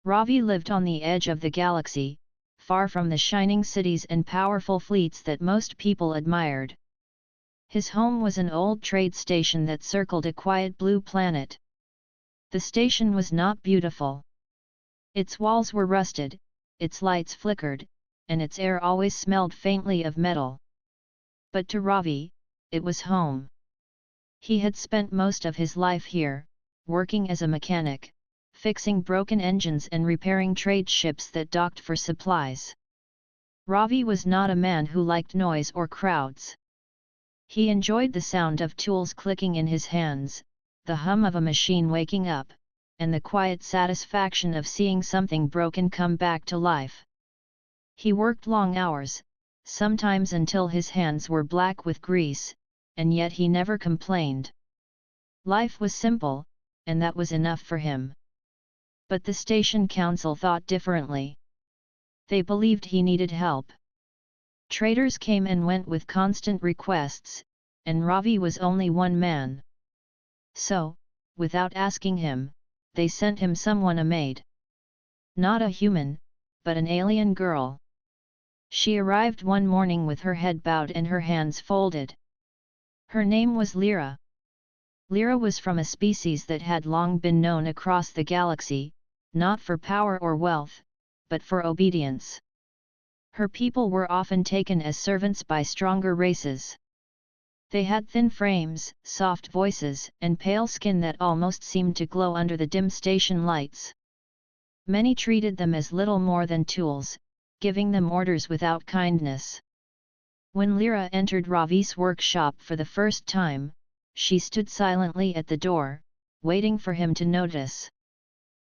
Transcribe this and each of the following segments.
Ravi lived on the edge of the galaxy, far from the shining cities and powerful fleets that most people admired. His home was an old trade station that circled a quiet blue planet. The station was not beautiful. Its walls were rusted, its lights flickered, and its air always smelled faintly of metal. But to Ravi, it was home. He had spent most of his life here, working as a mechanic, fixing broken engines and repairing trade ships that docked for supplies. Ravi was not a man who liked noise or crowds. He enjoyed the sound of tools clicking in his hands, the hum of a machine waking up, and the quiet satisfaction of seeing something broken come back to life. He worked long hours, sometimes until his hands were black with grease, and yet he never complained. Life was simple, and that was enough for him. But the station council thought differently. They believed he needed help. Traders came and went with constant requests, and Ravi was only one man. So, without asking him, they sent him a maid. Not a human, but an alien girl. She arrived one morning with her head bowed and her hands folded. Her name was Lyra. Lyra was from a species that had long been known across the galaxy, not for power or wealth, but for obedience. Her people were often taken as servants by stronger races. They had thin frames, soft voices, and pale skin that almost seemed to glow under the dim station lights. Many treated them as little more than tools, giving them orders without kindness. When Lyra entered Ravi's workshop for the first time, she stood silently at the door, waiting for him to notice.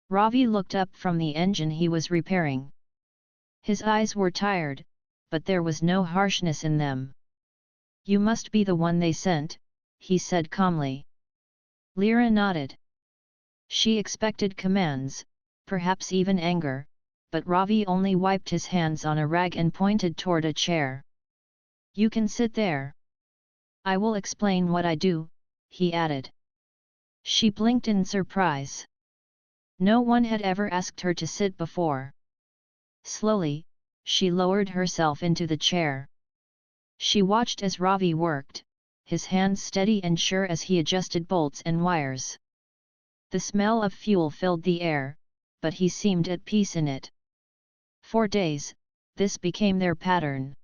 Ravi looked up from the engine he was repairing. His eyes were tired, but there was no harshness in them. "You must be the one they sent," he said calmly. Lyra nodded. She expected commands, perhaps even anger, but Ravi only wiped his hands on a rag and pointed toward a chair. "You can sit there. I will explain what I do," he added. She blinked in surprise. No one had ever asked her to sit before. Slowly, she lowered herself into the chair. She watched as Ravi worked, his hands steady and sure as he adjusted bolts and wires. The smell of fuel filled the air, but he seemed at peace in it. For days, this became their pattern.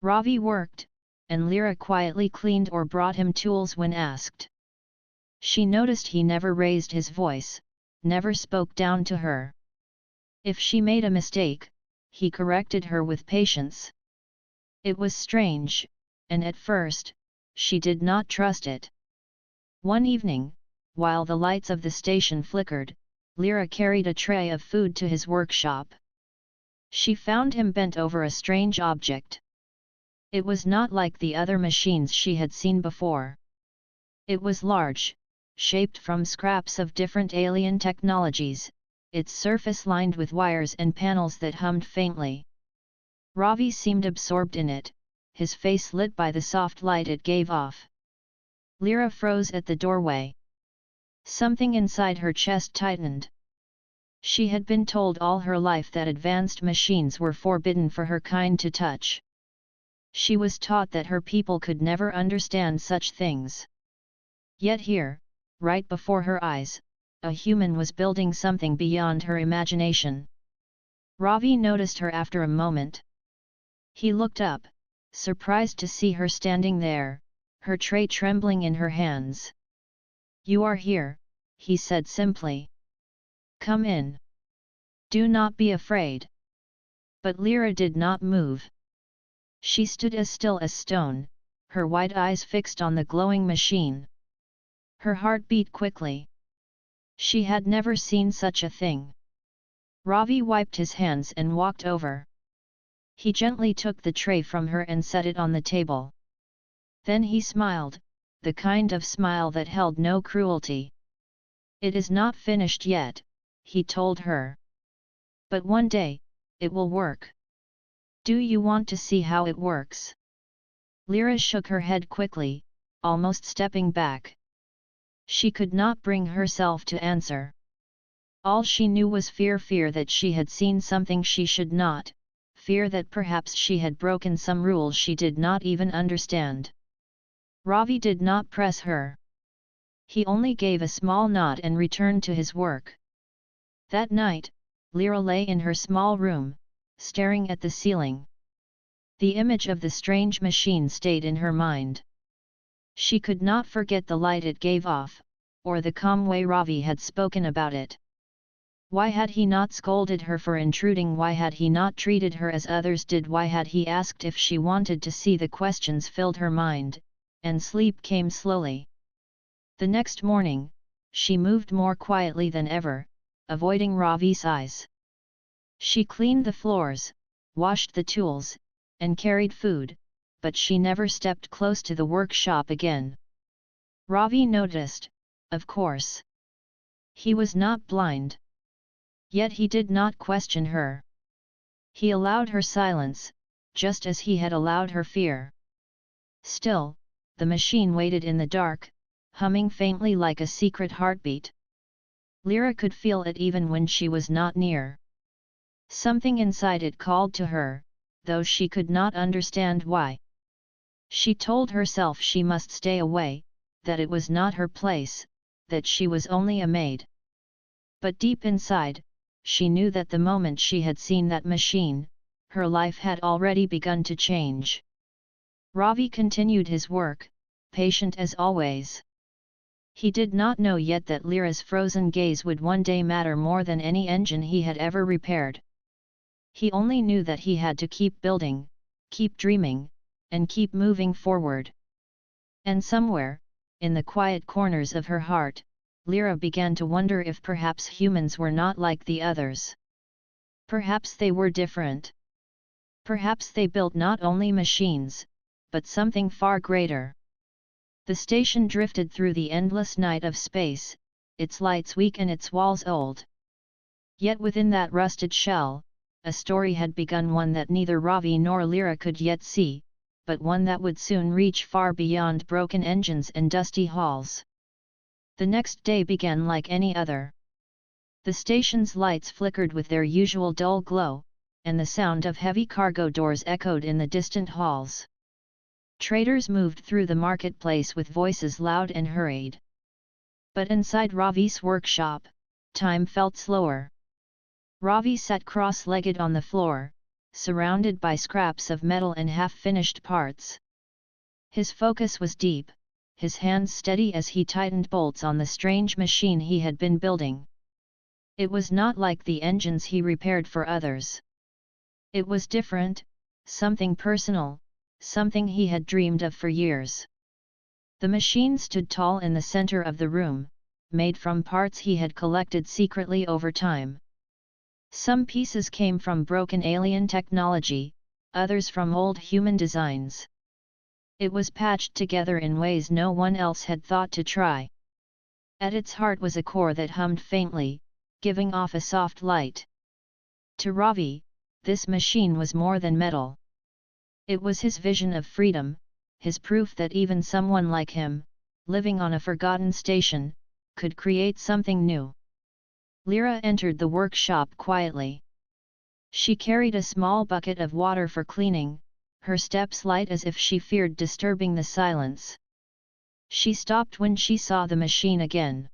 Ravi worked, and Lyra quietly cleaned or brought him tools when asked. She noticed he never raised his voice, never spoke down to her. If she made a mistake, he corrected her with patience. It was strange, and at first, she did not trust it. One evening, while the lights of the station flickered, Lyra carried a tray of food to his workshop. She found him bent over a strange object. It was not like the other machines she had seen before. It was large, shaped from scraps of different alien technologies, its surface lined with wires and panels that hummed faintly. Ravi seemed absorbed in it, his face lit by the soft light it gave off. Lyra froze at the doorway. Something inside her chest tightened. She had been told all her life that advanced machines were forbidden for her kind to touch. She was taught that her people could never understand such things. Yet here, right before her eyes, a human was building something beyond her imagination. Ravi noticed her after a moment. He looked up, surprised to see her standing there, her tray trembling in her hands. "You are here," he said simply. "Come in. Do not be afraid." But Lyra did not move. She stood as still as stone, her wide eyes fixed on the glowing machine. Her heart beat quickly. She had never seen such a thing. Ravi wiped his hands and walked over. He gently took the tray from her and set it on the table. Then he smiled, the kind of smile that held no cruelty. "It is not finished yet," he told her. "But one day, it will work. Do you want to see how it works?" Lyra shook her head quickly, almost stepping back. She could not bring herself to answer. All she knew was fear that she had seen something she should not, fear that perhaps she had broken some rule she did not even understand. Ravi did not press her. He only gave a small nod and returned to his work. That night, Lyra lay in her small room, staring at the ceiling. The image of the strange machine stayed in her mind. She could not forget the light it gave off, or the calm way Ravi had spoken about it. Why had he not scolded her for intruding? Why had he not treated her as others did? Why had he asked if she wanted to see? The questions filled her mind, and sleep came slowly. The next morning, she moved more quietly than ever, avoiding Ravi's eyes. She cleaned the floors, washed the tools, and carried food, but she never stepped close to the workshop again. Ravi noticed, of course. He was not blind. Yet he did not question her. He allowed her silence, just as he had allowed her fear. Still, the machine waited in the dark, humming faintly like a secret heartbeat. Lyra could feel it even when she was not near. Something inside it called to her, though she could not understand why. She told herself she must stay away, that it was not her place, that she was only a maid. But deep inside, she knew that the moment she had seen that machine, her life had already begun to change. Ravi continued his work, patient as always. He did not know yet that Lyra's frozen gaze would one day matter more than any engine he had ever repaired. He only knew that he had to keep building, keep dreaming, and keep moving forward. And somewhere, in the quiet corners of her heart, Lyra began to wonder if perhaps humans were not like the others. Perhaps they were different. Perhaps they built not only machines, but something far greater. The station drifted through the endless night of space, its lights weak and its walls old. Yet within that rusted shell, a story had begun, one that neither Ravi nor Lyra could yet see, but one that would soon reach far beyond broken engines and dusty halls. The next day began like any other. The station's lights flickered with their usual dull glow, and the sound of heavy cargo doors echoed in the distant halls. Traders moved through the marketplace with voices loud and hurried. But inside Ravi's workshop, time felt slower. Ravi sat cross-legged on the floor, surrounded by scraps of metal and half-finished parts. His focus was deep, his hands steady as he tightened bolts on the strange machine he had been building. It was not like the engines he repaired for others. It was different, something personal, something he had dreamed of for years. The machine stood tall in the center of the room, made from parts he had collected secretly over time. Some pieces came from broken alien technology, others from old human designs. It was patched together in ways no one else had thought to try. At its heart was a core that hummed faintly, giving off a soft light. To Ravi, this machine was more than metal. It was his vision of freedom, his proof that even someone like him, living on a forgotten station, could create something new. Lyra entered the workshop quietly. She carried a small bucket of water for cleaning, her steps light as if she feared disturbing the silence. She stopped when she saw the machine again.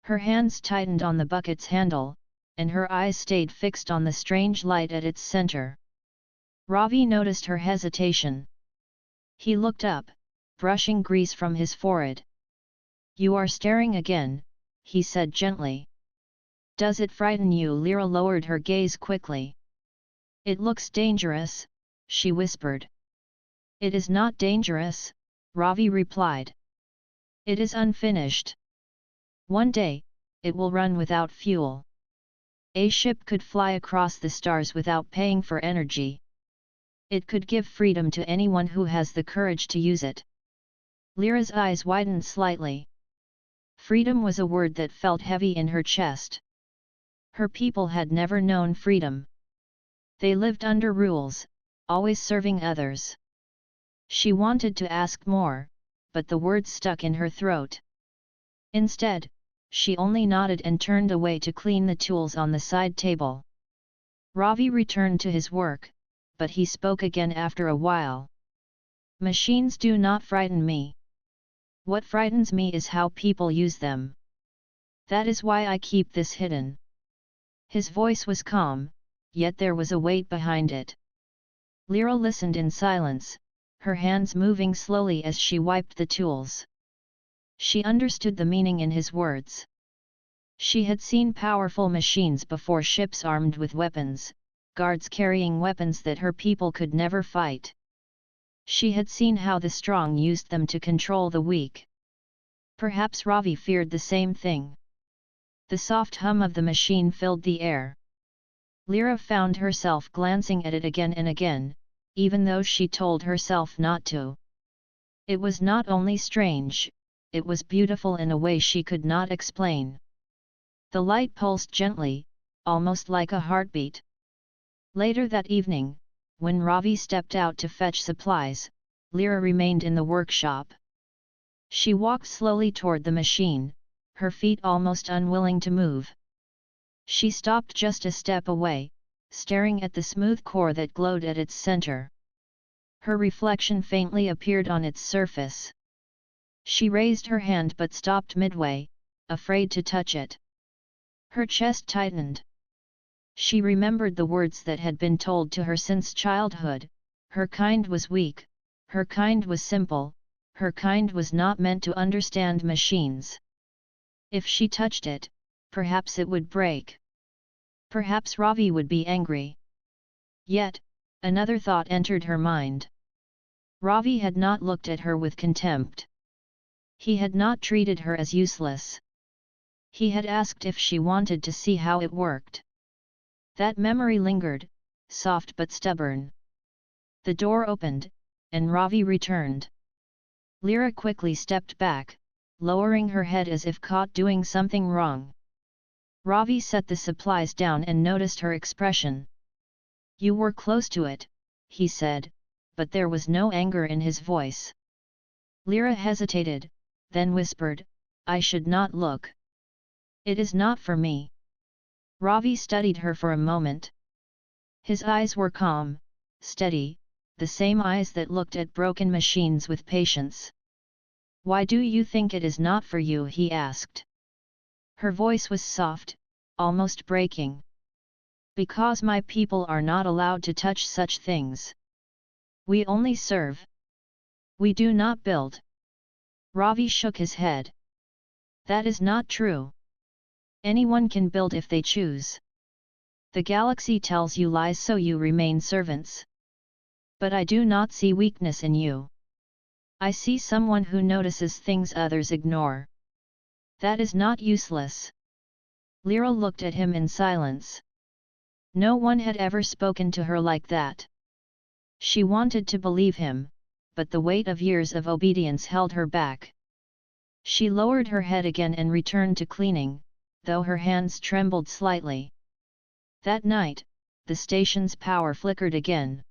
Her hands tightened on the bucket's handle, and her eyes stayed fixed on the strange light at its center. Ravi noticed her hesitation. He looked up, brushing grease from his forehead. "You are staring again," he said gently. "Does it frighten you?" Lyra lowered her gaze quickly. "It looks dangerous," she whispered. "It is not dangerous," Ravi replied. "It is unfinished. One day, it will run without fuel. A ship could fly across the stars without paying for energy. It could give freedom to anyone who has the courage to use it." Lyra's eyes widened slightly. Freedom was a word that felt heavy in her chest. Her people had never known freedom. They lived under rules, always serving others. She wanted to ask more, but the words stuck in her throat. Instead, she only nodded and turned away to clean the tools on the side table. Ravi returned to his work, but he spoke again after a while. Machines do not frighten me. What frightens me is how people use them. That is why I keep this hidden. His voice was calm, yet there was a weight behind it. Lyra listened in silence, her hands moving slowly as she wiped the tools. She understood the meaning in his words. She had seen powerful machines before, ships armed with weapons, guards carrying weapons that her people could never fight. She had seen how the strong used them to control the weak. Perhaps Ravi feared the same thing. The soft hum of the machine filled the air. Lyra found herself glancing at it again and again, even though she told herself not to. It was not only strange, it was beautiful in a way she could not explain. The light pulsed gently, almost like a heartbeat. Later that evening, when Ravi stepped out to fetch supplies, Lyra remained in the workshop. She walked slowly toward the machine, her feet almost unwilling to move. She stopped just a step away, staring at the smooth core that glowed at its center. Her reflection faintly appeared on its surface. She raised her hand but stopped midway, afraid to touch it. Her chest tightened. She remembered the words that had been told to her since childhood: her kind was weak, her kind was simple, her kind was not meant to understand machines. If she touched it, perhaps it would break. Perhaps Ravi would be angry. Yet, another thought entered her mind. Ravi had not looked at her with contempt. He had not treated her as useless. He had asked if she wanted to see how it worked. That memory lingered, soft but stubborn. The door opened, and Ravi returned. Lyra quickly stepped back, lowering her head as if caught doing something wrong. Ravi set the supplies down and noticed her expression. "You were close to it," he said, but there was no anger in his voice. Lyra hesitated, then whispered, "I should not look. It is not for me." Ravi studied her for a moment. His eyes were calm, steady, the same eyes that looked at broken machines with patience. "Why do you think it is not for you?" he asked. Her voice was soft, almost breaking. "Because my people are not allowed to touch such things. We only serve. We do not build." Ravi shook his head. "That is not true. Anyone can build if they choose. The galaxy tells you lies so you remain servants. But I do not see weakness in you. I see someone who notices things others ignore. That is not useless." Lyra looked at him in silence. No one had ever spoken to her like that. She wanted to believe him, but the weight of years of obedience held her back. She lowered her head again and returned to cleaning, though her hands trembled slightly. That night, the station's power flickered again.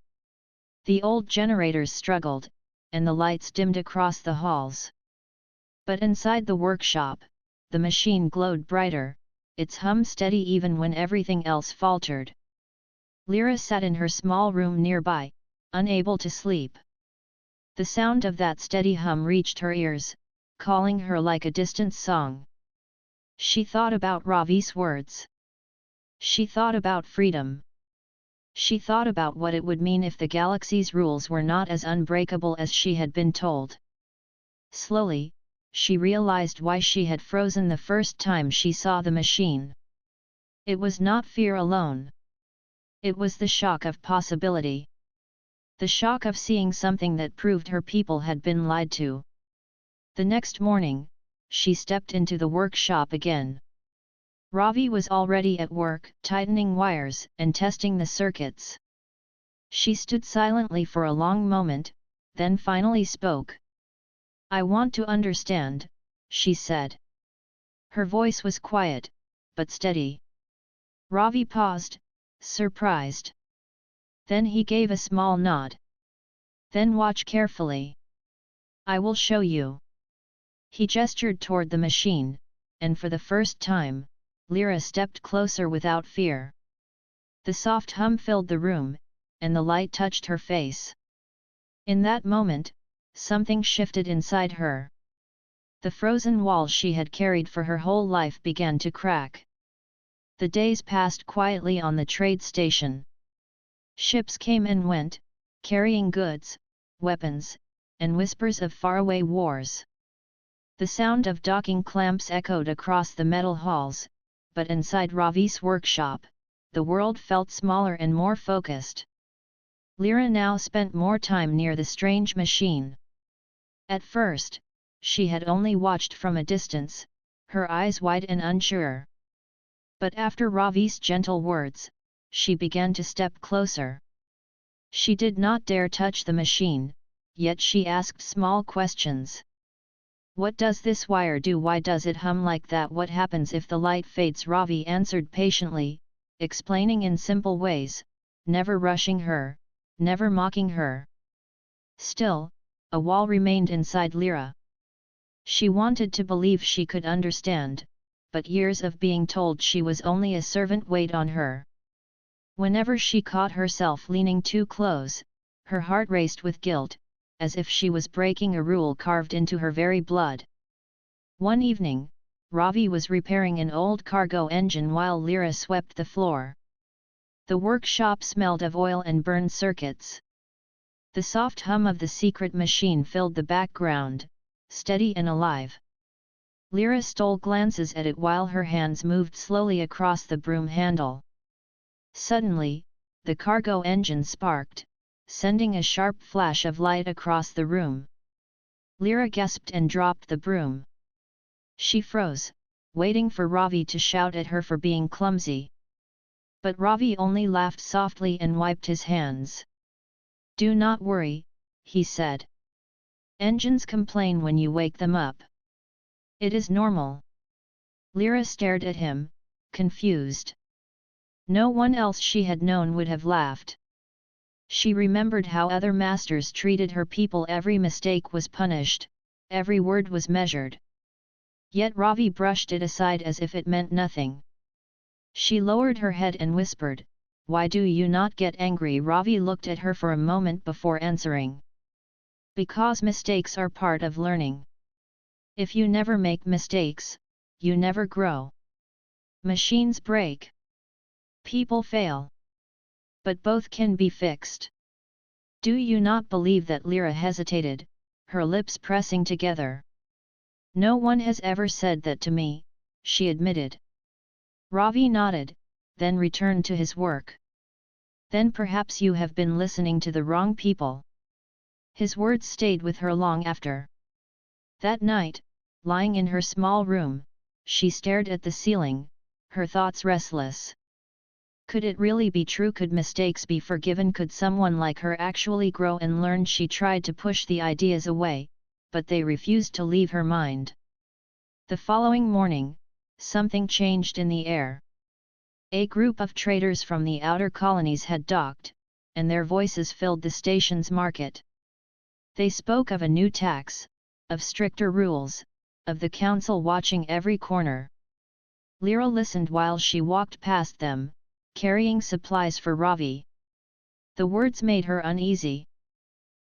The old generators struggled, and the lights dimmed across the halls. But inside the workshop, the machine glowed brighter, its hum steady even when everything else faltered. Lyra sat in her small room nearby, unable to sleep. The sound of that steady hum reached her ears, calling her like a distant song. She thought about Ravi's words. She thought about freedom. She thought about what it would mean if the galaxy's rules were not as unbreakable as she had been told. Slowly, she realized why she had frozen the first time she saw the machine. It was not fear alone. It was the shock of possibility. The shock of seeing something that proved her people had been lied to. The next morning, she stepped into the workshop again. Ravi was already at work, tightening wires and testing the circuits. She stood silently for a long moment, then finally spoke. "I want to understand," she said. Her voice was quiet, but steady. Ravi paused, surprised. Then he gave a small nod. "Then watch carefully. I will show you." He gestured toward the machine, and for the first time, Lyra stepped closer without fear. The soft hum filled the room, and the light touched her face. In that moment, something shifted inside her. The frozen walls she had carried for her whole life began to crack. The days passed quietly on the trade station. Ships came and went, carrying goods, weapons, and whispers of faraway wars. The sound of docking clamps echoed across the metal halls, but inside Ravi's workshop, the world felt smaller and more focused. Lyra now spent more time near the strange machine. At first, she had only watched from a distance, her eyes wide and unsure. But after Ravi's gentle words, she began to step closer. She did not dare touch the machine, yet she asked small questions. What does this wire do? Why does it hum like that? What happens if the light fades? Ravi answered patiently, explaining in simple ways, never rushing her, never mocking her. Still, a wall remained inside Lyra. She wanted to believe she could understand, but years of being told she was only a servant weighed on her. Whenever she caught herself leaning too close, her heart raced with guilt, as if she was breaking a rule carved into her very blood. One evening, Ravi was repairing an old cargo engine while Lyra swept the floor. The workshop smelled of oil and burned circuits. The soft hum of the secret machine filled the background, steady and alive. Lyra stole glances at it while her hands moved slowly across the broom handle. Suddenly, the cargo engine sparked, sending a sharp flash of light across the room. Lyra gasped and dropped the broom. She froze, waiting for Ravi to shout at her for being clumsy. But Ravi only laughed softly and wiped his hands. "Do not worry," he said. "Engines complain when you wake them up. It is normal." Lyra stared at him, confused. No one else she had known would have laughed. She remembered how other masters treated her people. Every mistake was punished, every word was measured. Yet Ravi brushed it aside as if it meant nothing. She lowered her head and whispered, "Why do you not get angry?" Ravi looked at her for a moment before answering. "Because mistakes are part of learning. If you never make mistakes, you never grow. Machines break. People fail. But both can be fixed." "Do you not believe that?" Lyra hesitated, her lips pressing together. "No one has ever said that to me," she admitted. Ravi nodded, then returned to his work. "Then perhaps you have been listening to the wrong people." His words stayed with her long after. That night, lying in her small room, she stared at the ceiling, her thoughts restless. Could it really be true? Could mistakes be forgiven? Could someone like her actually grow and learn? She tried to push the ideas away, but they refused to leave her mind. The following morning, something changed in the air. A group of traders from the outer colonies had docked, and their voices filled the station's market. They spoke of a new tax, of stricter rules, of the council watching every corner. Lyra listened while she walked past them, carrying supplies for Ravi. The words made her uneasy.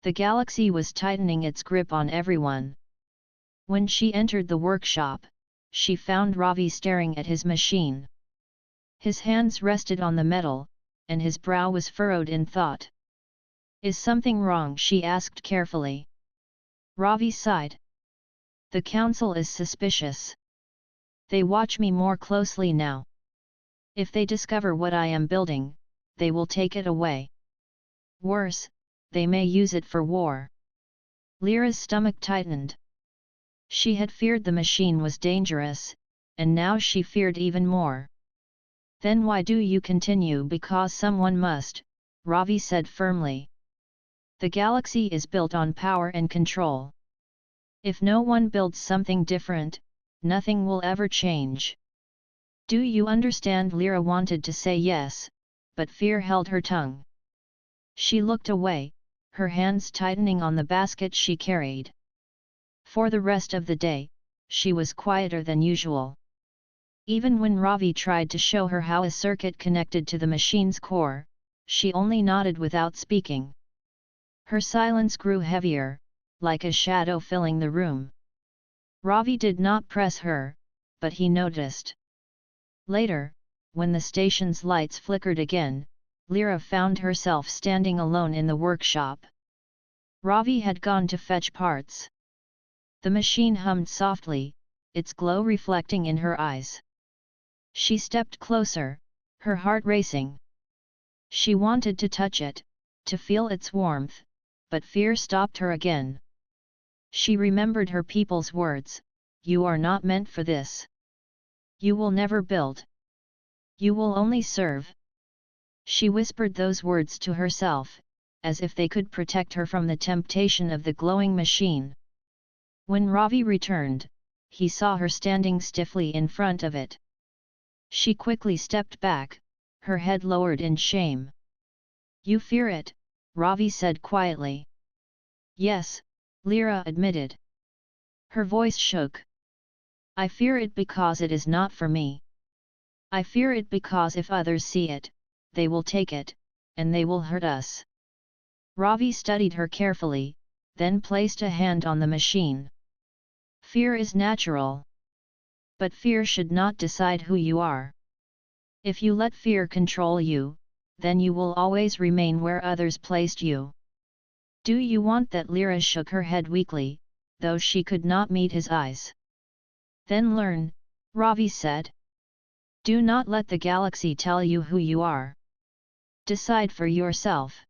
The galaxy was tightening its grip on everyone. When she entered the workshop, she found Ravi staring at his machine. His hands rested on the metal, and his brow was furrowed in thought. "Is something wrong?" she asked carefully. Ravi sighed. "The council is suspicious. They watch me more closely now. If they discover what I am building, they will take it away. Worse, they may use it for war." Lyra's stomach tightened. She had feared the machine was dangerous, and now she feared even more. "Then why do you continue?" "Because someone must," Ravi said firmly. "The galaxy is built on power and control. If no one builds something different, nothing will ever change. Do you understand?" Lyra wanted to say yes, but fear held her tongue. She looked away, her hands tightening on the basket she carried. For the rest of the day, she was quieter than usual. Even when Ravi tried to show her how a circuit connected to the machine's core, she only nodded without speaking. Her silence grew heavier, like a shadow filling the room. Ravi did not press her, but he noticed. Later, when the station's lights flickered again, Lyra found herself standing alone in the workshop. Ravi had gone to fetch parts. The machine hummed softly, its glow reflecting in her eyes. She stepped closer, her heart racing. She wanted to touch it, to feel its warmth, but fear stopped her again. She remembered her people's words, "You are not meant for this. You will never build. You will only serve." She whispered those words to herself, as if they could protect her from the temptation of the glowing machine. When Ravi returned, he saw her standing stiffly in front of it. She quickly stepped back, her head lowered in shame. "You fear it," Ravi said quietly. "Yes," Lyra admitted. Her voice shook. "I fear it because it is not for me. I fear it because if others see it, they will take it, and they will hurt us." Ravi studied her carefully, then placed a hand on the machine. "Fear is natural. But fear should not decide who you are. If you let fear control you, then you will always remain where others placed you." "Do you want that?" Lyra shook her head weakly, though she could not meet his eyes. "Then learn," Ravi said. "Do not let the galaxy tell you who you are. Decide for yourself."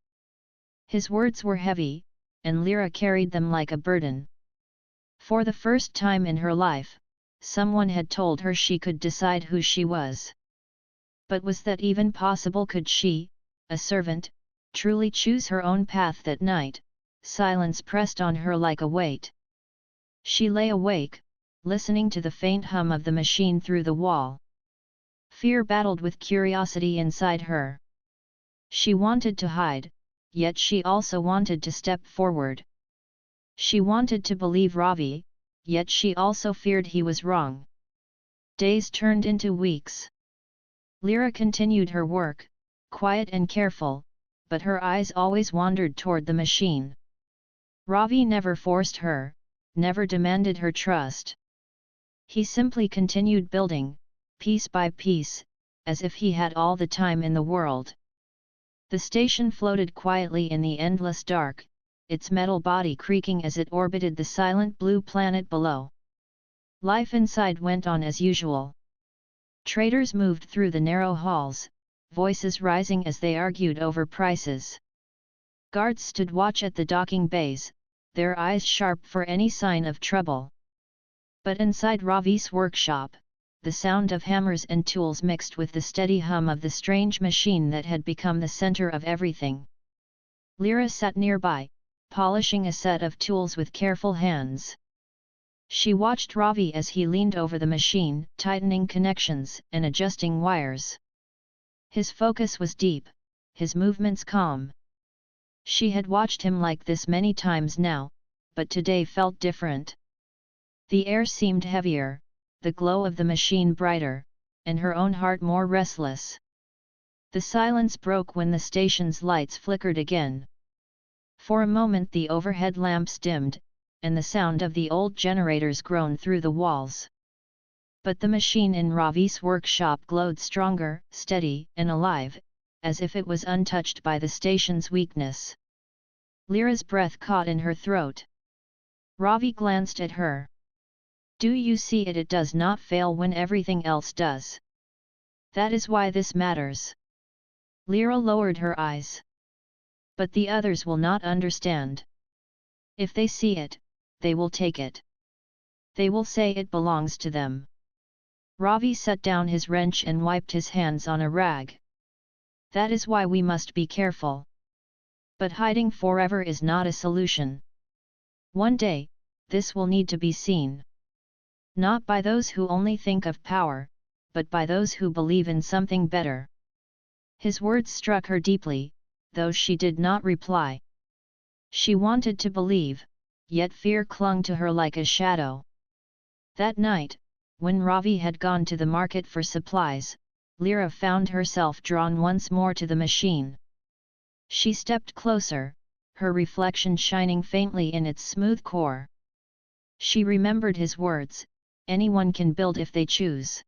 His words were heavy, and Lyra carried them like a burden. For the first time in her life, someone had told her she could decide who she was. But was that even possible? Could she, a servant, truly choose her own path? That night, silence pressed on her like a weight. She lay awake, listening to the faint hum of the machine through the wall. Fear battled with curiosity inside her. She wanted to hide, yet she also wanted to step forward. She wanted to believe Ravi, yet she also feared he was wrong. Days turned into weeks. Lyra continued her work, quiet and careful, but her eyes always wandered toward the machine. Ravi never forced her, never demanded her trust. He simply continued building, piece by piece, as if he had all the time in the world. The station floated quietly in the endless dark, its metal body creaking as it orbited the silent blue planet below. Life inside went on as usual. Traders moved through the narrow halls, voices rising as they argued over prices. Guards stood watch at the docking bays, their eyes sharp for any sign of trouble. But inside Ravi's workshop, the sound of hammers and tools mixed with the steady hum of the strange machine that had become the center of everything. Lyra sat nearby, polishing a set of tools with careful hands. She watched Ravi as he leaned over the machine, tightening connections and adjusting wires. His focus was deep, his movements calm. She had watched him like this many times now, but today felt different. The air seemed heavier, the glow of the machine brighter, and her own heart more restless. The silence broke when the station's lights flickered again. For a moment the overhead lamps dimmed, and the sound of the old generators groaned through the walls. But the machine in Ravi's workshop glowed stronger, steady, and alive, as if it was untouched by the station's weakness. Lyra's breath caught in her throat. Ravi glanced at her. "Do you see it? It does not fail when everything else does. That is why this matters." Lyra lowered her eyes. "But the others will not understand. If they see it, they will take it. They will say it belongs to them." Ravi set down his wrench and wiped his hands on a rag. "That is why we must be careful. But hiding forever is not a solution. One day, this will need to be seen. Not by those who only think of power, but by those who believe in something better." His words struck her deeply, though she did not reply. She wanted to believe, yet fear clung to her like a shadow. That night, when Ravi had gone to the market for supplies, Lyra found herself drawn once more to the machine. She stepped closer, her reflection shining faintly in its smooth core. She remembered his words, anyone can build if they choose.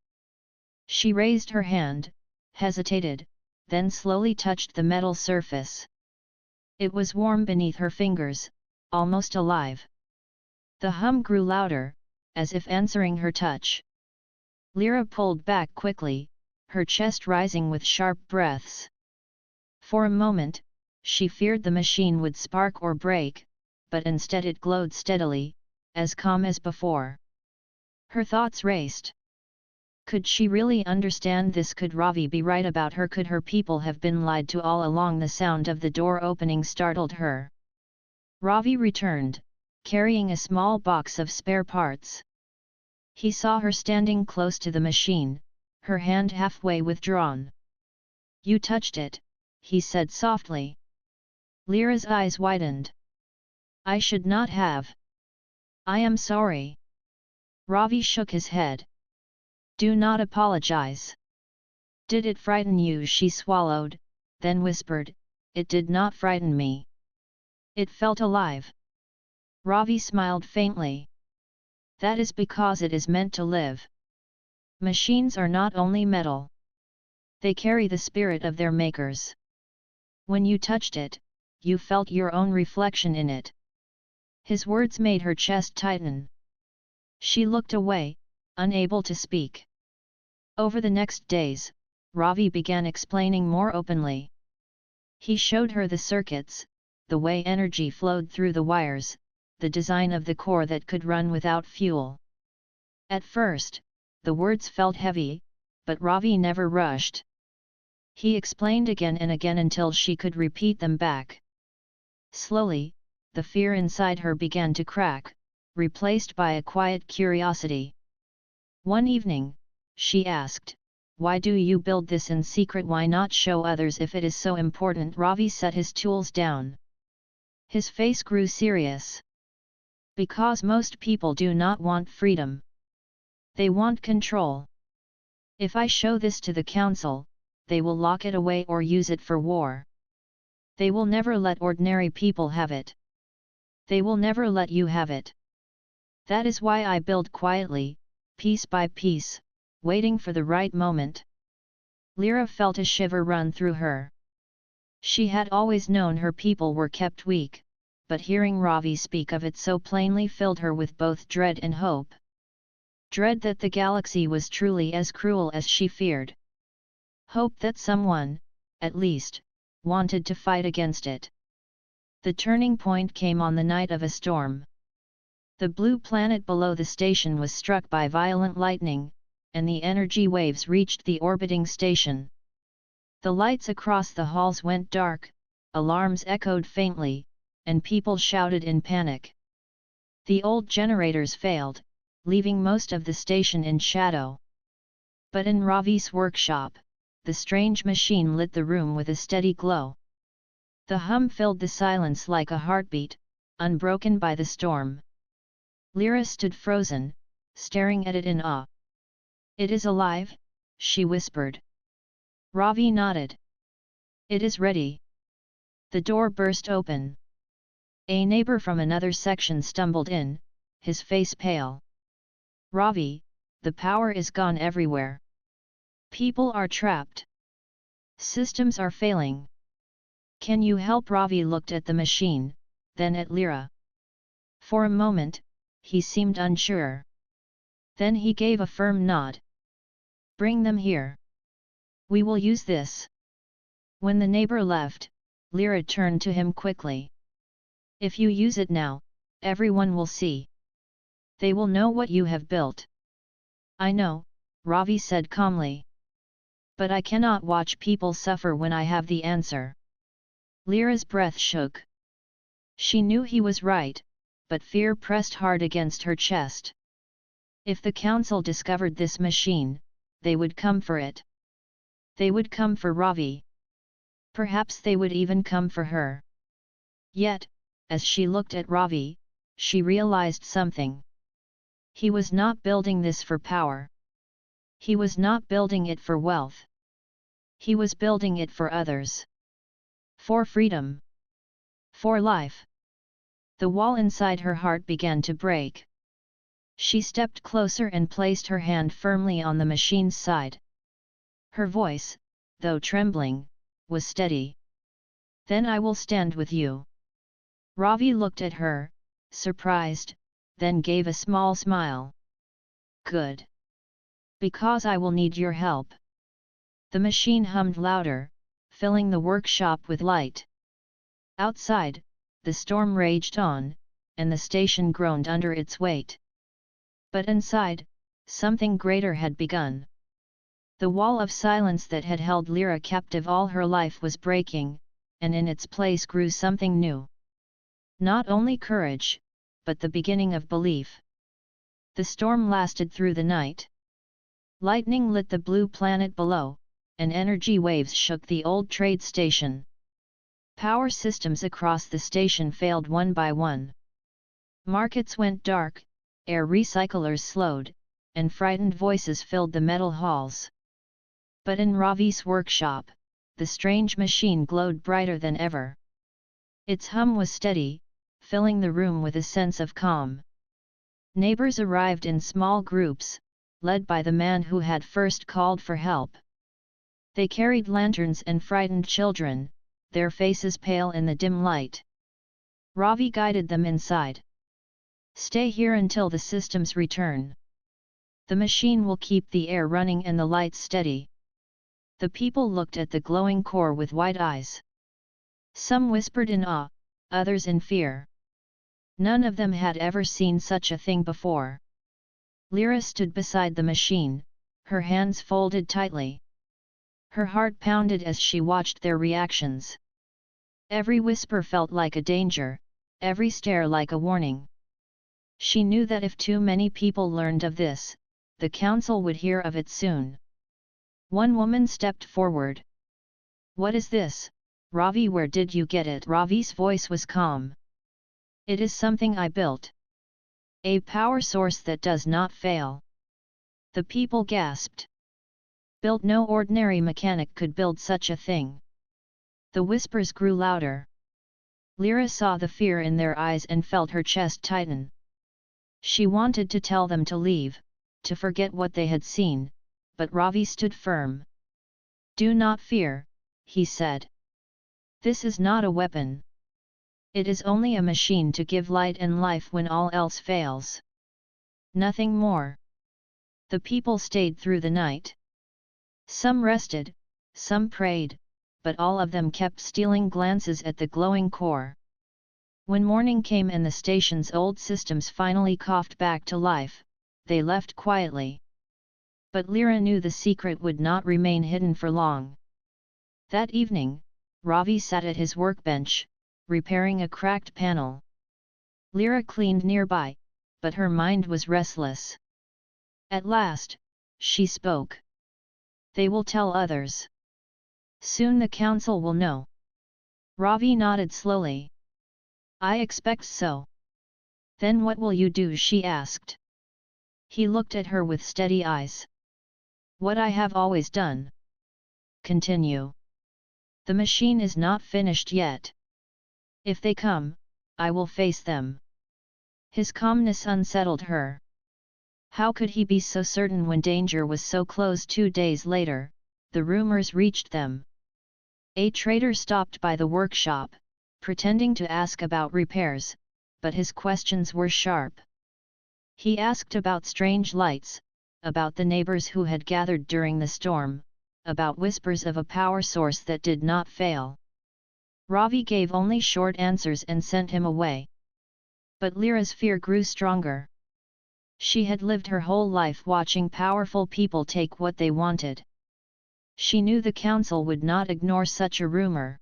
She raised her hand, hesitated, then slowly touched the metal surface. It was warm beneath her fingers, almost alive. The hum grew louder, as if answering her touch. Lyra pulled back quickly, her chest rising with sharp breaths. For a moment, she feared the machine would spark or break, but instead it glowed steadily, as calm as before. Her thoughts raced. Could she really understand this? Could Ravi be right about her? Could her people have been lied to all along? The sound of the door opening startled her. Ravi returned, carrying a small box of spare parts. He saw her standing close to the machine, her hand halfway withdrawn. "You touched it," he said softly. Lyra's eyes widened. "I should not have. I am sorry." Ravi shook his head. "Do not apologize. Did it frighten you?" She swallowed, then whispered, "It did not frighten me. It felt alive." Ravi smiled faintly. "That is because it is meant to live. Machines are not only metal. They carry the spirit of their makers. When you touched it, you felt your own reflection in it." His words made her chest tighten. She looked away, unable to speak. Over the next days, Ravi began explaining more openly. He showed her the circuits, the way energy flowed through the wires, the design of the core that could run without fuel. At first, the words felt heavy, but Ravi never rushed. He explained again and again until she could repeat them back. Slowly, the fear inside her began to crack, replaced by a quiet curiosity. One evening, she asked, "Why do you build this in secret? Why not show others if it is so important?" Ravi set his tools down. His face grew serious. "Because most people do not want freedom. They want control. If I show this to the council, they will lock it away or use it for war. They will never let ordinary people have it. They will never let you have it. That is why I build quietly, piece by piece, waiting for the right moment." Lyra felt a shiver run through her. She had always known her people were kept weak, but hearing Ravi speak of it so plainly filled her with both dread and hope. Dread that the galaxy was truly as cruel as she feared. Hope that someone, at least, wanted to fight against it. The turning point came on the night of a storm. The blue planet below the station was struck by violent lightning, and the energy waves reached the orbiting station. The lights across the halls went dark, alarms echoed faintly, and people shouted in panic. The old generators failed, leaving most of the station in shadow. But in Ravi's workshop, the strange machine lit the room with a steady glow. The hum filled the silence like a heartbeat, unbroken by the storm. Lyra stood frozen, staring at it in awe. "It is alive," she whispered. Ravi nodded. "It is ready." The door burst open. A neighbor from another section stumbled in, his face pale. "Ravi, the power is gone everywhere. People are trapped. Systems are failing. Can you help?" Ravi looked at the machine, then at Lyra. For a moment, he seemed unsure. Then he gave a firm nod. "Bring them here. We will use this." When the neighbor left, Lyra turned to him quickly. "If you use it now, everyone will see. They will know what you have built." "I know," Ravi said calmly. "But I cannot watch people suffer when I have the answer." Lyra's breath shook. She knew he was right, but fear pressed hard against her chest. If the council discovered this machine, they would come for it. They would come for Ravi. Perhaps they would even come for her. Yet, as she looked at Ravi, she realized something. He was not building this for power. He was not building it for wealth. He was building it for others. For freedom. For life. The wall inside her heart began to break. She stepped closer and placed her hand firmly on the machine's side. Her voice, though trembling, was steady. Then I will stand with you. Ravi looked at her, surprised, then gave a small smile. Good. Because I will need your help. The machine hummed louder, filling the workshop with light. Outside, the storm raged on, and the station groaned under its weight. But inside, something greater had begun. The wall of silence that had held Lyra captive all her life was breaking, and in its place grew something new. Not only courage, but the beginning of belief. The storm lasted through the night. Lightning lit the blue planet below, and energy waves shook the old trade station. Power systems across the station failed one by one. Markets went dark, air recyclers slowed, and frightened voices filled the metal halls. But in Ravi's workshop, the strange machine glowed brighter than ever. Its hum was steady, filling the room with a sense of calm. Neighbors arrived in small groups, led by the man who had first called for help. They carried lanterns and frightened children, their faces pale in the dim light. Ravi guided them inside. Stay here until the systems return. The machine will keep the air running and the lights steady. The people looked at the glowing core with wide eyes. Some whispered in awe, others in fear. None of them had ever seen such a thing before. Lyra stood beside the machine, her hands folded tightly. Her heart pounded as she watched their reactions. Every whisper felt like a danger, every stare like a warning. She knew that if too many people learned of this, the council would hear of it soon. One woman stepped forward. What is this, Ravi? Where did you get it? Ravi's voice was calm. It is something I built. A power source that does not fail. The people gasped. Built? No ordinary mechanic could build such a thing. The whispers grew louder. Lyra saw the fear in their eyes and felt her chest tighten. She wanted to tell them to leave, to forget what they had seen, but Ravi stood firm. Do not fear, he said. This is not a weapon. It is only a machine to give light and life when all else fails. Nothing more. The people stayed through the night. Some rested, some prayed, but all of them kept stealing glances at the glowing core. When morning came and the station's old systems finally coughed back to life, they left quietly. But Lyra knew the secret would not remain hidden for long. That evening, Ravi sat at his workbench, repairing a cracked panel. Lyra cleaned nearby, but her mind was restless. At last, she spoke. They will tell others. Soon the council will know. Ravi nodded slowly. I expect so. Then what will you do? She asked. He looked at her with steady eyes. What I have always done. Continue. The machine is not finished yet. If they come, I will face them. His calmness unsettled her. How could he be so certain when danger was so close? 2 days later, the rumors reached them. A trader stopped by the workshop, pretending to ask about repairs, but his questions were sharp. He asked about strange lights, about the neighbors who had gathered during the storm, about whispers of a power source that did not fail. Ravi gave only short answers and sent him away. But Lyra's fear grew stronger. She had lived her whole life watching powerful people take what they wanted. She knew the council would not ignore such a rumor.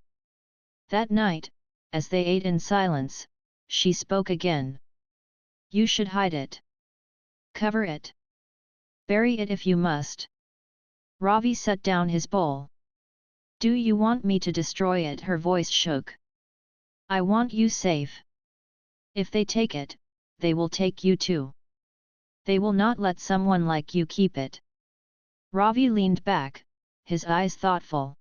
That night, as they ate in silence, she spoke again. You should hide it. Cover it. Bury it if you must. Ravi set down his bowl. Do you want me to destroy it? Her voice shook. I want you safe. If they take it, they will take you too. They will not let someone like you keep it. Ravi leaned back, his eyes thoughtful.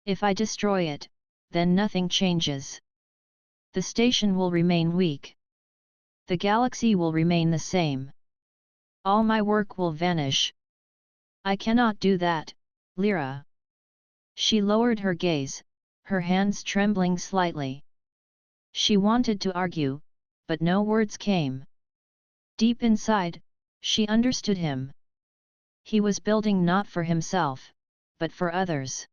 If I destroy it, then nothing changes. The station will remain weak. The galaxy will remain the same. All my work will vanish. I cannot do that, Lyra. She lowered her gaze, her hands trembling slightly. She wanted to argue, but no words came. Deep inside, she understood him. He was building not for himself, but for others.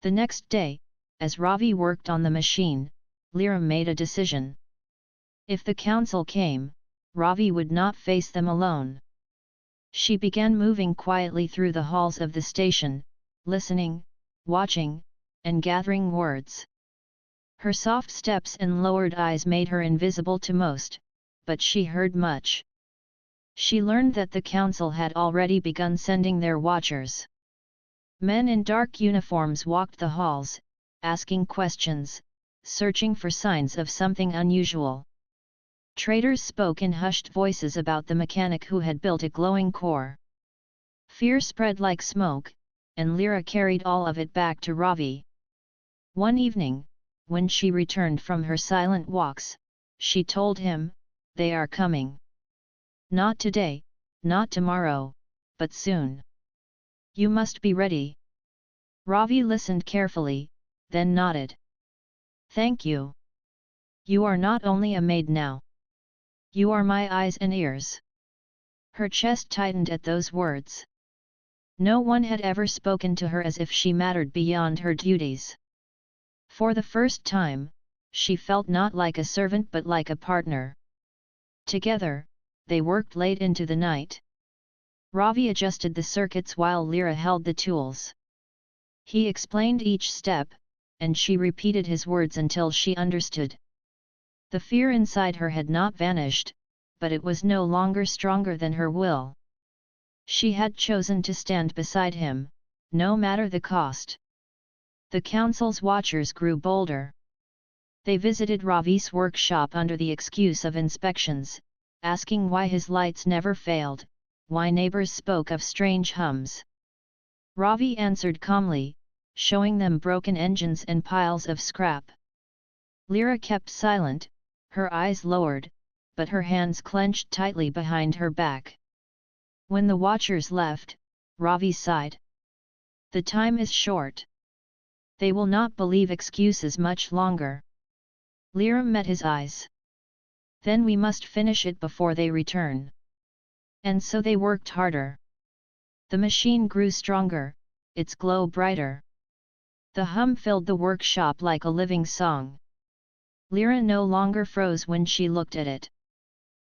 The next day, as Ravi worked on the machine, Lyra made a decision. If the council came, Ravi would not face them alone. She began moving quietly through the halls of the station, listening, watching, and gathering words. Her soft steps and lowered eyes made her invisible to most, but she heard much. She learned that the council had already begun sending their watchers. Men in dark uniforms walked the halls, asking questions, searching for signs of something unusual. Traders spoke in hushed voices about the mechanic who had built a glowing core. Fear spread like smoke, and Lyra carried all of it back to Ravi. One evening, when she returned from her silent walks, she told him, "They are coming. Not today, not tomorrow, but soon. You must be ready." Ravi listened carefully, then nodded. "Thank you. You are not only a maid now. You are my eyes and ears." Her chest tightened at those words. No one had ever spoken to her as if she mattered beyond her duties. For the first time, she felt not like a servant but like a partner. Together, they worked late into the night. Ravi adjusted the circuits while Lyra held the tools. He explained each step, and she repeated his words until she understood. The fear inside her had not vanished, but it was no longer stronger than her will. She had chosen to stand beside him, no matter the cost. The council's watchers grew bolder. They visited Ravi's workshop under the excuse of inspections, asking why his lights never failed, why neighbors spoke of strange hums. Ravi answered calmly, showing them broken engines and piles of scrap. Lyra kept silent, her eyes lowered, but her hands clenched tightly behind her back. When the watchers left, Ravi sighed. The time is short. They will not believe excuses much longer. Lyra met his eyes. Then we must finish it before they return. And so they worked harder. The machine grew stronger, its glow brighter. The hum filled the workshop like a living song. Lyra no longer froze when she looked at it.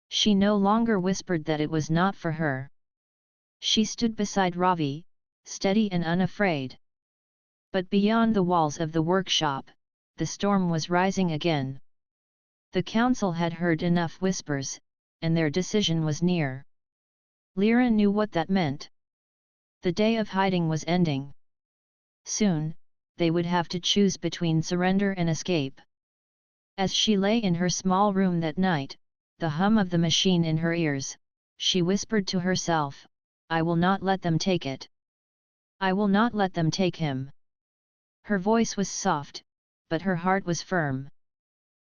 She no longer whispered that it was not for her. She stood beside Ravi, steady and unafraid. But beyond the walls of the workshop, the storm was rising again. The council had heard enough whispers, and their decision was near. Lyra knew what that meant. The day of hiding was ending. Soon, they would have to choose between surrender and escape. As she lay in her small room that night, the hum of the machine in her ears, she whispered to herself, "I will not let them take it. I will not let them take him." Her voice was soft, but her heart was firm.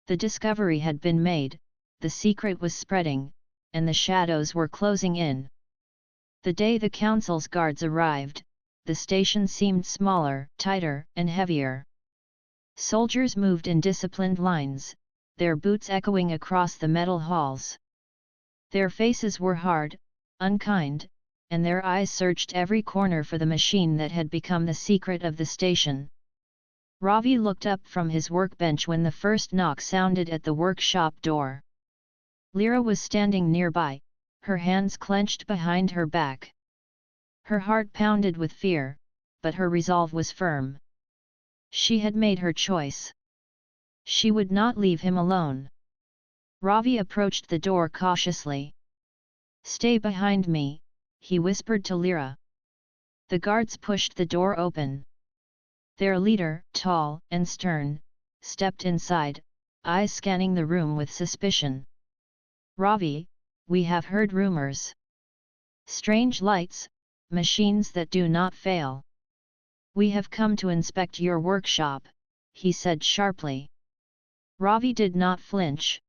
The discovery had been made, the secret was spreading, and the shadows were closing in. The day the council's guards arrived, the station seemed smaller, tighter, and heavier. Soldiers moved in disciplined lines, their boots echoing across the metal halls. Their faces were hard, unkind, and their eyes searched every corner for the machine that had become the secret of the station. Ravi looked up from his workbench when the first knock sounded at the workshop door. Lyra was standing nearby, her hands clenched behind her back. Her heart pounded with fear, but her resolve was firm. She had made her choice. She would not leave him alone. Ravi approached the door cautiously. "Stay behind me," he whispered to Lyra. The guards pushed the door open. Their leader, tall and stern, stepped inside, eyes scanning the room with suspicion. "Ravi, we have heard rumors. Strange lights, machines that do not fail. We have come to inspect your workshop, he said sharply. Ravi did not flinch.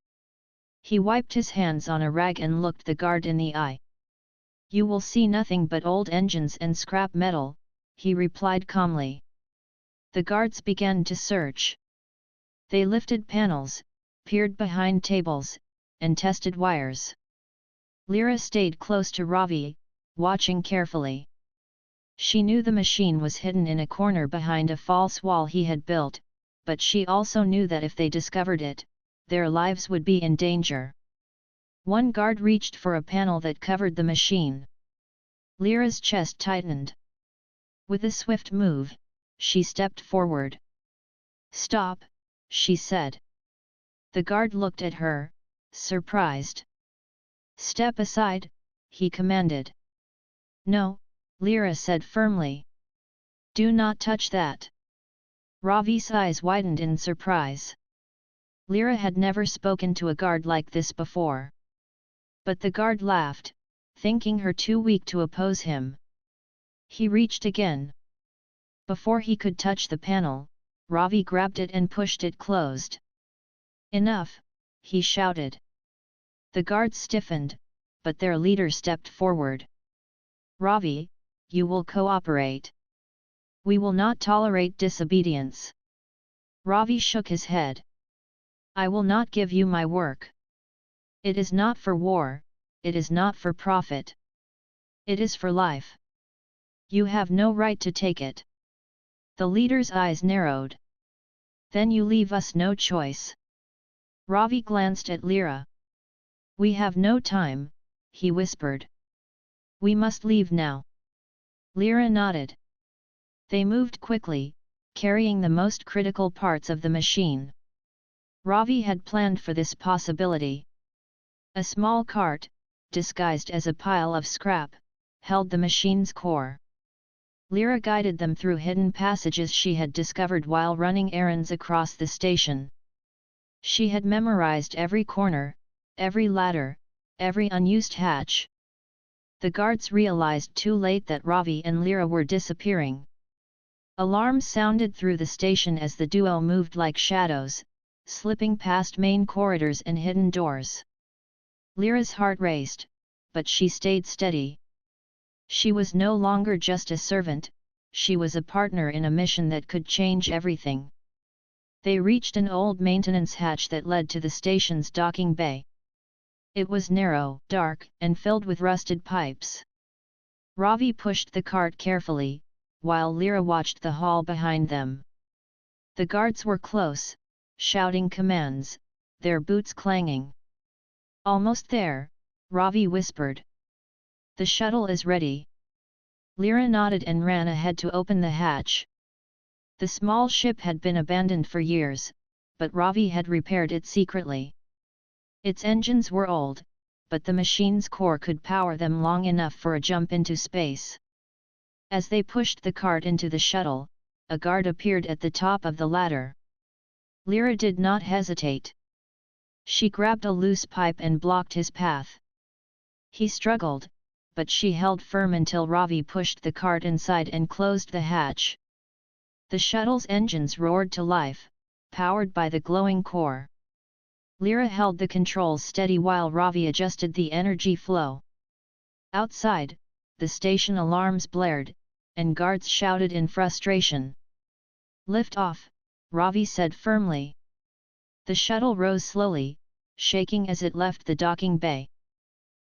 He wiped his hands on a rag and looked the guard in the eye. You will see nothing but old engines and scrap metal, he replied calmly. The guards began to search. They lifted panels, peered behind tables, and tested wires. Lyra stayed close to Ravi, watching carefully. She knew the machine was hidden in a corner behind a false wall he had built, but she also knew that if they discovered it, their lives would be in danger. One guard reached for a panel that covered the machine. Lyra's chest tightened. With a swift move, she stepped forward. Stop, she said. The guard looked at her, surprised. Step aside, he commanded. No, Lyra said firmly. Do not touch that. Ravi's eyes widened in surprise. Lyra had never spoken to a guard like this before. But the guard laughed, thinking her too weak to oppose him. He reached again. Before he could touch the panel, Ravi grabbed it and pushed it closed. Enough, he shouted. The guards stiffened, but their leader stepped forward. Ravi, you will cooperate. We will not tolerate disobedience. Ravi shook his head. I will not give you my work. It is not for war, it is not for profit. It is for life. You have no right to take it. The leader's eyes narrowed. Then you leave us no choice. Ravi glanced at Lyra. We have no time, he whispered. We must leave now. Lyra nodded. They moved quickly, carrying the most critical parts of the machine. Ravi had planned for this possibility. A small cart, disguised as a pile of scrap, held the machine's core. Lyra guided them through hidden passages she had discovered while running errands across the station. She had memorized every corner, every ladder, every unused hatch. The guards realized too late that Ravi and Lyra were disappearing. Alarms sounded through the station as the duo moved like shadows, slipping past main corridors and hidden doors. Lyra's heart raced, but she stayed steady. She was no longer just a servant, she was a partner in a mission that could change everything. They reached an old maintenance hatch that led to the station's docking bay. It was narrow, dark, and filled with rusted pipes. Ravi pushed the cart carefully, while Lyra watched the hall behind them. The guards were close, shouting commands, their boots clanging. Almost there, Ravi whispered. The shuttle is ready. Lyra nodded and ran ahead to open the hatch. The small ship had been abandoned for years, but Ravi had repaired it secretly. Its engines were old, but the machine's core could power them long enough for a jump into space. As they pushed the cart into the shuttle, a guard appeared at the top of the ladder. Lyra did not hesitate. She grabbed a loose pipe and blocked his path. He struggled, but she held firm until Ravi pushed the cart inside and closed the hatch. The shuttle's engines roared to life, powered by the glowing core. Lyra held the controls steady while Ravi adjusted the energy flow. Outside, the station alarms blared, and guards shouted in frustration. Lift off, Ravi said firmly. The shuttle rose slowly, shaking as it left the docking bay.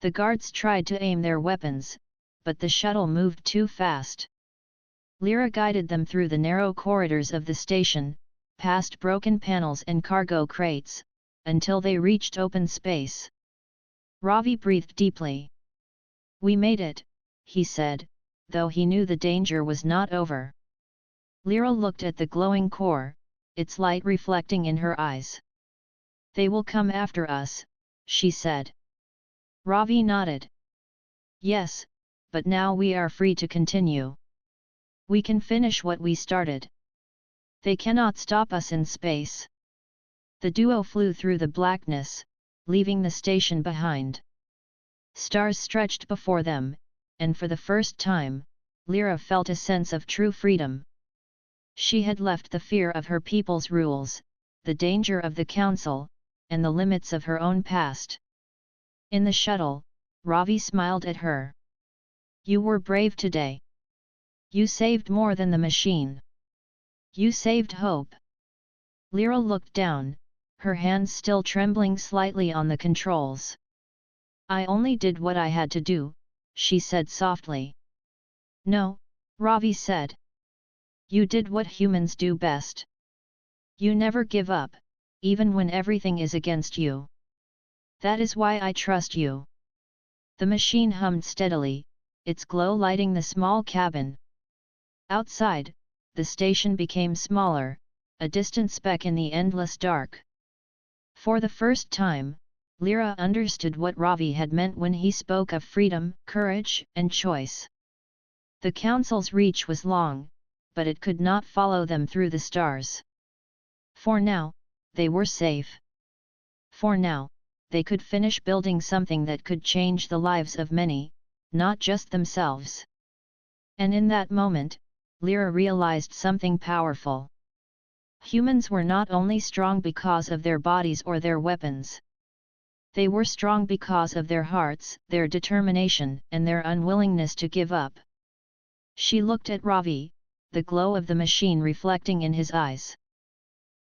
The guards tried to aim their weapons, but the shuttle moved too fast. Lyra guided them through the narrow corridors of the station, past broken panels and cargo crates, until they reached open space. Ravi breathed deeply. We made it, he said, though he knew the danger was not over. Lyra looked at the glowing core, its light reflecting in her eyes. They will come after us, she said. Ravi nodded. Yes, but now we are free to continue. We can finish what we started. They cannot stop us in space. The duo flew through the blackness, leaving the station behind. Stars stretched before them, and for the first time, Lyra felt a sense of true freedom. She had left the fear of her people's rules, the danger of the council, and the limits of her own past. In the shuttle, Ravi smiled at her. "You were brave today. You saved more than the machine. You saved hope." Lyra looked down, her hands still trembling slightly on the controls. "I only did what I had to do," she said softly. "No," Ravi said. "You did what humans do best. You never give up, even when everything is against you. That is why I trust you." The machine hummed steadily, its glow lighting the small cabin. Outside, the station became smaller, a distant speck in the endless dark. For the first time, Lyra understood what Ravi had meant when he spoke of freedom, courage, and choice. The council's reach was long, but it could not follow them through the stars. For now, they were safe. For now, they could finish building something that could change the lives of many, not just themselves. And in that moment, Lyra realized something powerful. Humans were not only strong because of their bodies or their weapons. They were strong because of their hearts, their determination, and their unwillingness to give up. She looked at Ravi, the glow of the machine reflecting in his eyes.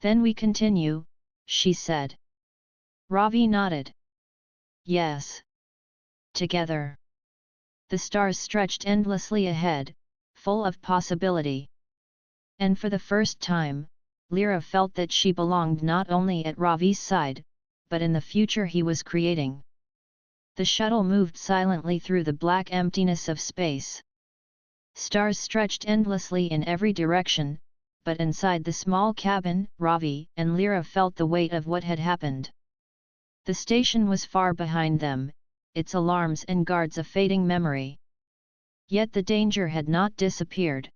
"Then we continue," she said. Ravi nodded. "Yes. Together." The stars stretched endlessly ahead, full of possibility. And for the first time, Lyra felt that she belonged not only at Ravi's side, but in the future he was creating. The shuttle moved silently through the black emptiness of space. Stars stretched endlessly in every direction, but inside the small cabin, Ravi and Lyra felt the weight of what had happened. The station was far behind them, its alarms and guards a fading memory. Yet the danger had not disappeared.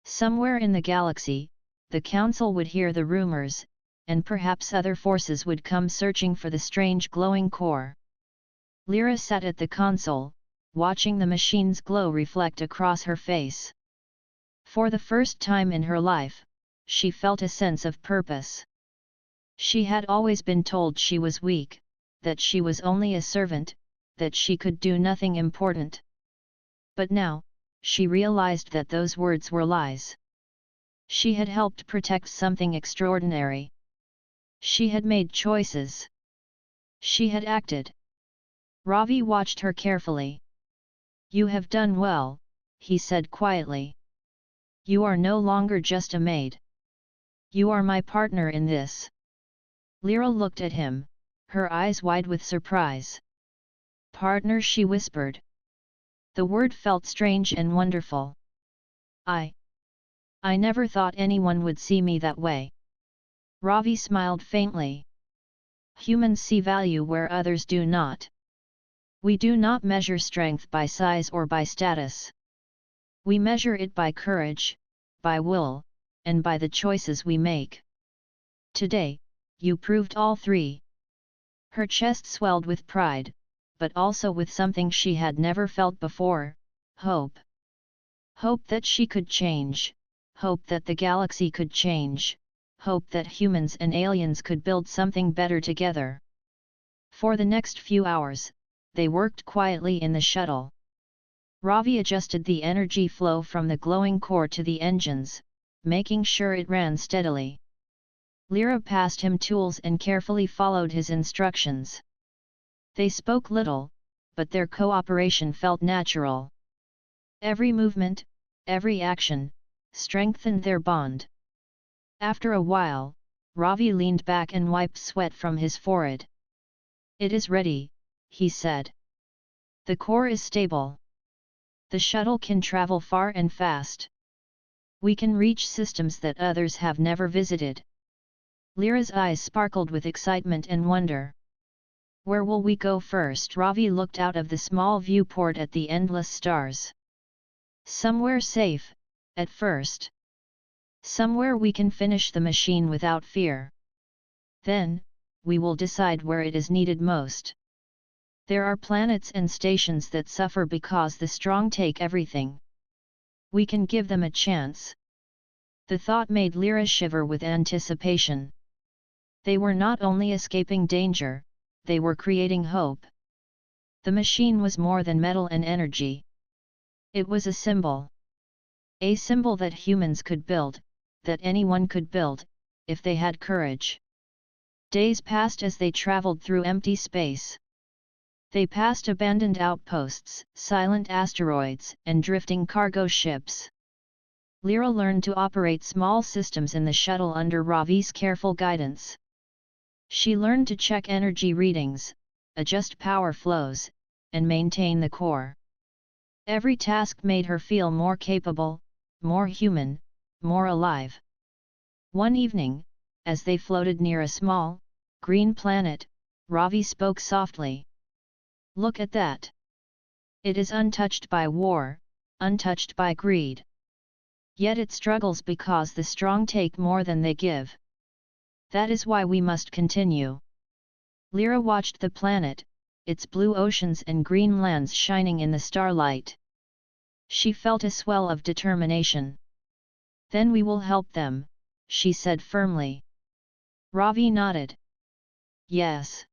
Somewhere in the galaxy, the council would hear the rumors, and perhaps other forces would come searching for the strange glowing core. Lyra sat at the console, watching the machine's glow reflect across her face. For the first time in her life, she felt a sense of purpose. She had always been told she was weak, that she was only a servant, that she could do nothing important. But now, she realized that those words were lies. She had helped protect something extraordinary. She had made choices. She had acted. Ravi watched her carefully. "You have done well," he said quietly. "You are no longer just a maid. You are my partner in this." Lyra looked at him, her eyes wide with surprise. "Partner," she whispered. The word felt strange and wonderful. I never thought anyone would see me that way." Ravi smiled faintly. "Humans see value where others do not. We do not measure strength by size or by status. We measure it by courage, by will, and by the choices we make. Today, you proved all three." Her chest swelled with pride, but also with something she had never felt before: hope. Hope that she could change, hope that the galaxy could change, hope that humans and aliens could build something better together. For the next few hours, they worked quietly in the shuttle. Ravi adjusted the energy flow from the glowing core to the engines, making sure it ran steadily. Lyra passed him tools and carefully followed his instructions. They spoke little, but their cooperation felt natural. Every movement, every action, strengthened their bond. After a while, Ravi leaned back and wiped sweat from his forehead. "It is ready," he said. "The core is stable. The shuttle can travel far and fast. We can reach systems that others have never visited." Lyra's eyes sparkled with excitement and wonder. "Where will we go first?" Ravi looked out of the small viewport at the endless stars. "Somewhere safe, at first. Somewhere we can finish the machine without fear. Then, we will decide where it is needed most." There are planets and stations that suffer because the strong take everything. We can give them a chance. The thought made Lyra shiver with anticipation. They were not only escaping danger, they were creating hope. The machine was more than metal and energy. It was a symbol. A symbol that humans could build, that anyone could build, if they had courage. Days passed as they traveled through empty space. They passed abandoned outposts, silent asteroids, and drifting cargo ships. Lyra learned to operate small systems in the shuttle under Ravi's careful guidance. She learned to check energy readings, adjust power flows, and maintain the core. Every task made her feel more capable, more human, more alive. One evening, as they floated near a small, green planet, Ravi spoke softly. "Look at that. It is untouched by war, untouched by greed. Yet it struggles because the strong take more than they give. That is why we must continue." Lyra watched the planet, its blue oceans and green lands shining in the starlight. She felt a swell of determination. "Then we will help them," she said firmly. Ravi nodded. "Yes.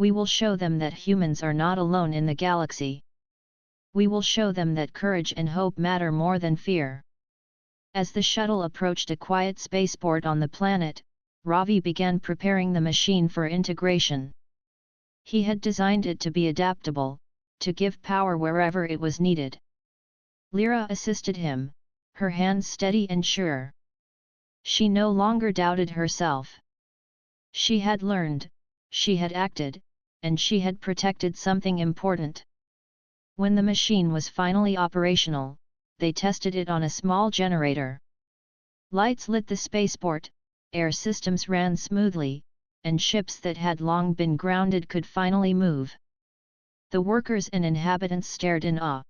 We will show them that humans are not alone in the galaxy. We will show them that courage and hope matter more than fear." As the shuttle approached a quiet spaceport on the planet, Ravi began preparing the machine for integration. He had designed it to be adaptable, to give power wherever it was needed. Lyra assisted him, her hands steady and sure. She no longer doubted herself. She had learned, she had acted, and she had protected something important. When the machine was finally operational, they tested it on a small generator. Lights lit the spaceport, air systems ran smoothly, and ships that had long been grounded could finally move. The workers and inhabitants stared in awe.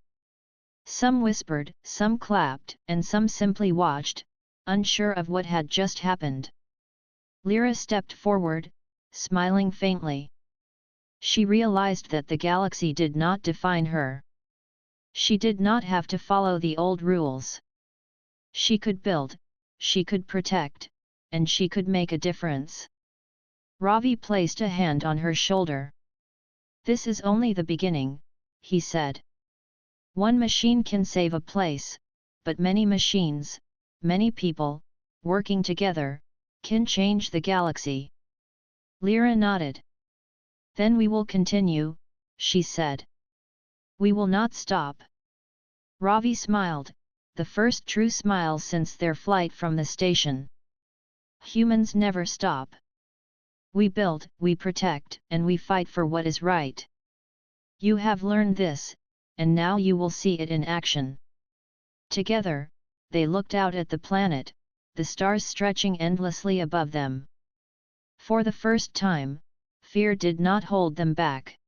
Some whispered, some clapped, and some simply watched, unsure of what had just happened. Lyra stepped forward, smiling faintly. She realized that the galaxy did not define her. She did not have to follow the old rules. She could build, she could protect, and she could make a difference. Ravi placed a hand on her shoulder. "This is only the beginning," he said. "One machine can save a place, but many machines, many people, working together, can change the galaxy." Lyra nodded. "Then we will continue," she said. "We will not stop." Ravi smiled, the first true smile since their flight from the station. "Humans never stop. We build, we protect, and we fight for what is right. You have learned this, and now you will see it in action." Together, they looked out at the planet, the stars stretching endlessly above them. For the first time, fear did not hold them back.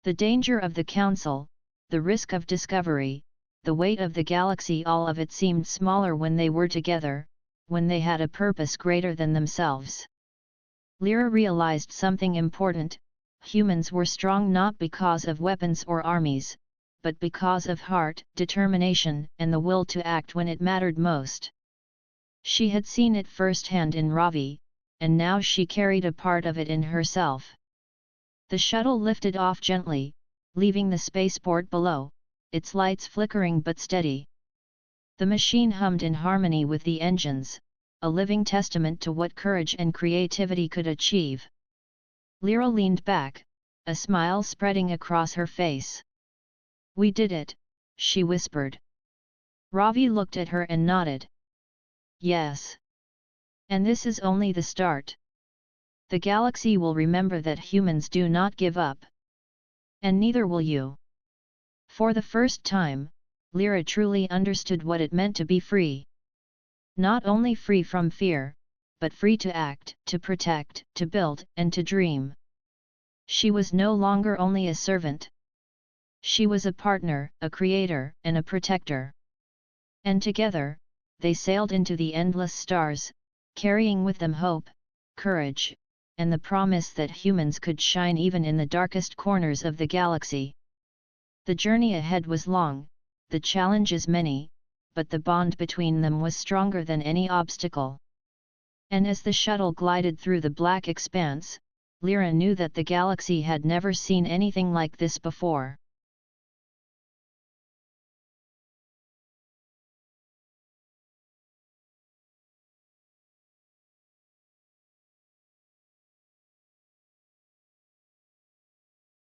The danger of the Council, the risk of discovery, the weight of the galaxy, all of it seemed smaller when they were together, when they had a purpose greater than themselves. Lyra realized something important: humans were strong not because of weapons or armies, but because of heart, determination, and the will to act when it mattered most. She had seen it firsthand in Ravi, and now she carried a part of it in herself. The shuttle lifted off gently, leaving the spaceport below, its lights flickering but steady. The machine hummed in harmony with the engines, a living testament to what courage and creativity could achieve. Lyra leaned back, a smile spreading across her face. "We did it," she whispered. Ravi looked at her and nodded. "Yes. And this is only the start. The galaxy will remember that humans do not give up. And neither will you." For the first time, Lyra truly understood what it meant to be free. Not only free from fear, but free to act, to protect, to build, and to dream. She was no longer only a servant. She was a partner, a creator, and a protector. And together, they sailed into the endless stars, carrying with them hope, courage, and the promise that humans could shine even in the darkest corners of the galaxy. The journey ahead was long, the challenges many, but the bond between them was stronger than any obstacle. And as the shuttle glided through the black expanse, Lyra knew that the galaxy had never seen anything like this before.